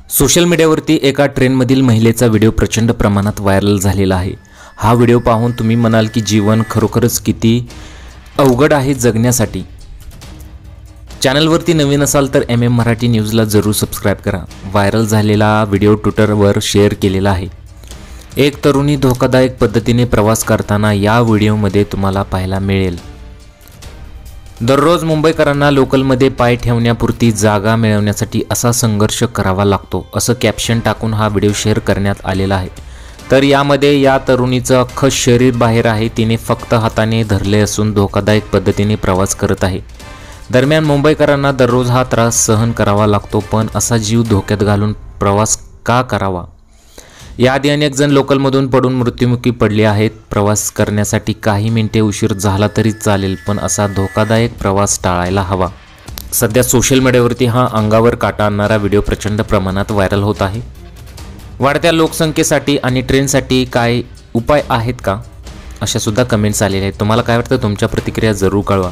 Social मीडियावरती एका ट्रेनमधील महिलेचा व्हिडिओ प्रचंड प्रमाणात व्हायरल झालेला आहे। हा व्हिडिओ पाहून तुम्ही म्हणाल की जीवन खरोखरच किती अवघड आहे जगण्यासाठी। चॅनलवरती नवीन असाल तर मराठी न्यूजला जरूर सबस्क्राइब करा। व्हायरल झालेला व्हिडिओ ट्विटरवर शेअर केलेला आहे। एक तरुणी धोकादायक पद्धतीने प्रवास करताना या व्हिडिओमध्ये तुम्हाला पाहायला मिळेल। दररोज मुंबईकरांना लोकलमध्ये पाय ठेवण्यापुरती जागा मिळवण्यासाठी असा संघर्ष करावा लागतो असं कॅप्शन टाकून हा व्हिडिओ शेअर करण्यात आलेला आहे। तर यामध्ये या तरुणीचं अख्खं शरीर बाहेर आहे। तिने फक्त हाताने धरले असून धोकादायक पद्धतीने प्रवास करत आहे। दरम्यान मुंबईकरांना दररोज हा त्रास सहन करावा लागतो, पण असा जीव धोक्यात घालून प्रवास का करावा? याआधी अनेक जण लोकलमधून पडून मृत्युमुखी पडले आहेत। प्रवास करण्यासाठी काही मिनिटे उशीर झाला तरी चालेल, पण असा धोकादायक प्रवास टाळायला हवा। सध्या सोशल मीडियावरती हा अंगावर काटा आणणारा व्हिडिओ प्रचंड प्रमाणात व्हायरल होत आहे। वाढत्या लोकसंख्येसाठी आणि ट्रेनसाठी काय उपाय आहेत का, अशा सुद्धा कमेंट्स आलेल्या आहेत। तुम्हाला काय वाटतं? तुमच्या प्रतिक्रिया जरूर कळवा।